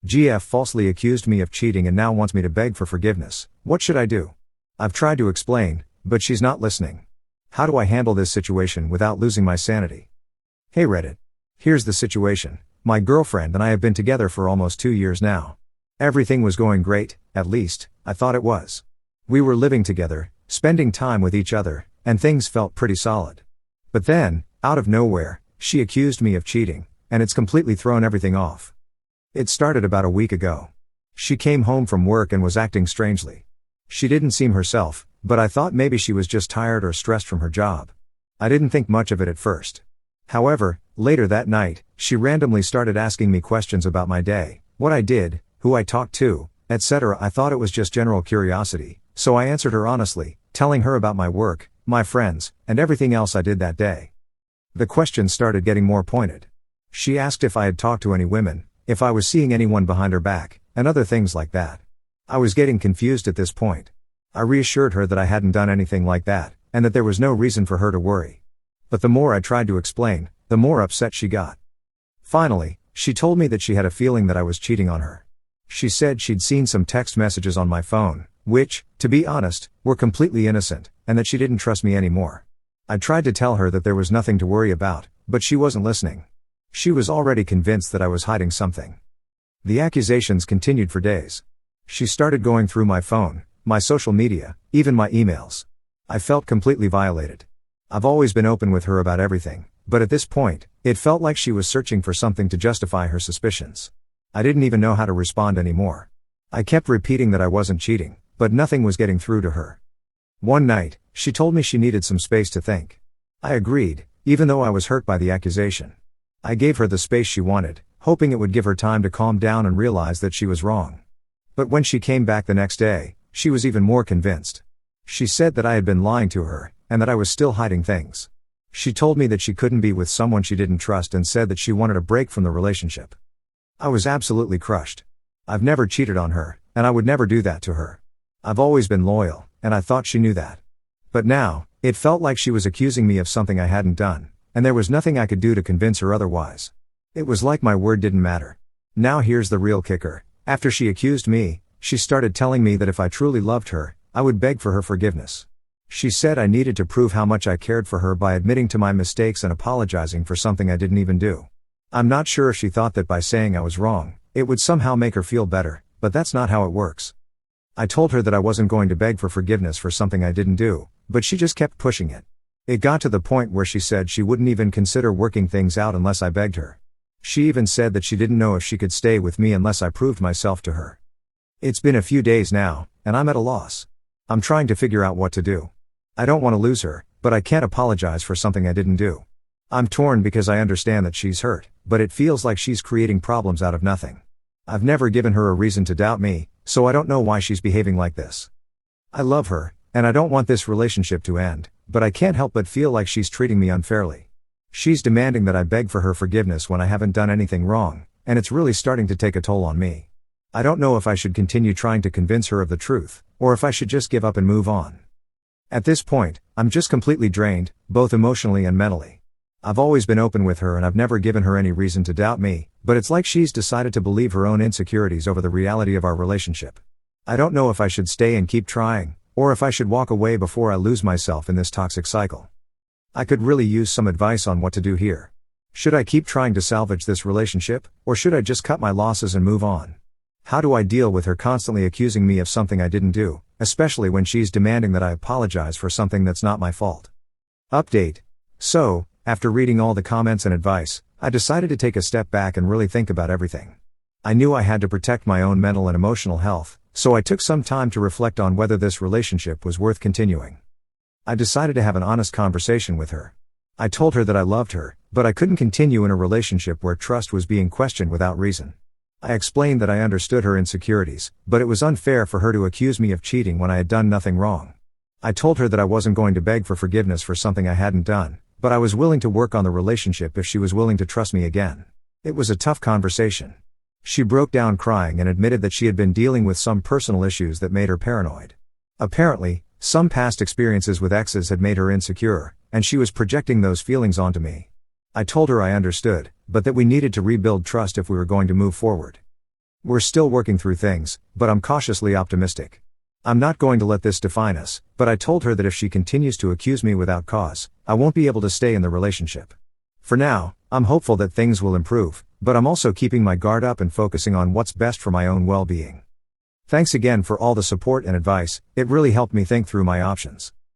GF falsely accused me of cheating and now wants me to beg for forgiveness. What should I do? I've tried to explain, but she's not listening. How do I handle this situation without losing my sanity? Hey Reddit. Here's the situation. My girlfriend and I have been together for almost 2 years now. Everything was going great, at least, I thought it was. We were living together, spending time with each other, and things felt pretty solid. But then, out of nowhere, she accused me of cheating, and it's completely thrown everything off. It started about a week ago. She came home from work and was acting strangely. She didn't seem herself, but I thought maybe she was just tired or stressed from her job. I didn't think much of it at first. However, later that night, she randomly started asking me questions about my day, what I did, who I talked to, etc. I thought it was just general curiosity, so I answered her honestly, telling her about my work, my friends, and everything else I did that day. The questions started getting more pointed. She asked if I had talked to any women, if I was seeing anyone behind her back, and other things like that. I was getting confused at this point. I reassured her that I hadn't done anything like that, and that there was no reason for her to worry. But the more I tried to explain, the more upset she got. Finally, she told me that she had a feeling that I was cheating on her. She said she'd seen some text messages on my phone, which, to be honest, were completely innocent, and that she didn't trust me anymore. I tried to tell her that there was nothing to worry about, but she wasn't listening. She was already convinced that I was hiding something. The accusations continued for days. She started going through my phone, my social media, even my emails. I felt completely violated. I've always been open with her about everything, but at this point, it felt like she was searching for something to justify her suspicions. I didn't even know how to respond anymore. I kept repeating that I wasn't cheating, but nothing was getting through to her. One night, she told me she needed some space to think. I agreed, even though I was hurt by the accusation. I gave her the space she wanted, hoping it would give her time to calm down and realize that she was wrong. But when she came back the next day, she was even more convinced. She said that I had been lying to her, and that I was still hiding things. She told me that she couldn't be with someone she didn't trust and said that she wanted a break from the relationship. I was absolutely crushed. I've never cheated on her, and I would never do that to her. I've always been loyal, and I thought she knew that. But now, it felt like she was accusing me of something I hadn't done, and there was nothing I could do to convince her otherwise. It was like my word didn't matter. Now here's the real kicker. After she accused me, she started telling me that if I truly loved her, I would beg for her forgiveness. She said I needed to prove how much I cared for her by admitting to my mistakes and apologizing for something I didn't even do. I'm not sure if she thought that by saying I was wrong, it would somehow make her feel better, but that's not how it works. I told her that I wasn't going to beg for forgiveness for something I didn't do, but she just kept pushing it. It got to the point where she said she wouldn't even consider working things out unless I begged her. She even said that she didn't know if she could stay with me unless I proved myself to her. It's been a few days now, and I'm at a loss. I'm trying to figure out what to do. I don't want to lose her, but I can't apologize for something I didn't do. I'm torn because I understand that she's hurt, but it feels like she's creating problems out of nothing. I've never given her a reason to doubt me, so I don't know why she's behaving like this. I love her, and I don't want this relationship to end, but I can't help but feel like she's treating me unfairly. She's demanding that I beg for her forgiveness when I haven't done anything wrong, and it's really starting to take a toll on me. I don't know if I should continue trying to convince her of the truth, or if I should just give up and move on. At this point, I'm just completely drained, both emotionally and mentally. I've always been open with her and I've never given her any reason to doubt me, but it's like she's decided to believe her own insecurities over the reality of our relationship. I don't know if I should stay and keep trying, or if I should walk away before I lose myself in this toxic cycle. I could really use some advice on what to do here. Should I keep trying to salvage this relationship, or should I just cut my losses and move on? How do I deal with her constantly accusing me of something I didn't do, especially when she's demanding that I apologize for something that's not my fault? Update. So, after reading all the comments and advice, I decided to take a step back and really think about everything. I knew I had to protect my own mental and emotional health, so I took some time to reflect on whether this relationship was worth continuing. I decided to have an honest conversation with her. I told her that I loved her, but I couldn't continue in a relationship where trust was being questioned without reason. I explained that I understood her insecurities, but it was unfair for her to accuse me of cheating when I had done nothing wrong. I told her that I wasn't going to beg for forgiveness for something I hadn't done, but I was willing to work on the relationship if she was willing to trust me again. It was a tough conversation. She broke down crying and admitted that she had been dealing with some personal issues that made her paranoid. Apparently, some past experiences with exes had made her insecure, and she was projecting those feelings onto me. I told her I understood, but that we needed to rebuild trust if we were going to move forward. We're still working through things, but I'm cautiously optimistic. I'm not going to let this define us, but I told her that if she continues to accuse me without cause, I won't be able to stay in the relationship. For now, I'm hopeful that things will improve, but I'm also keeping my guard up and focusing on what's best for my own well-being. Thanks again for all the support and advice, it really helped me think through my options.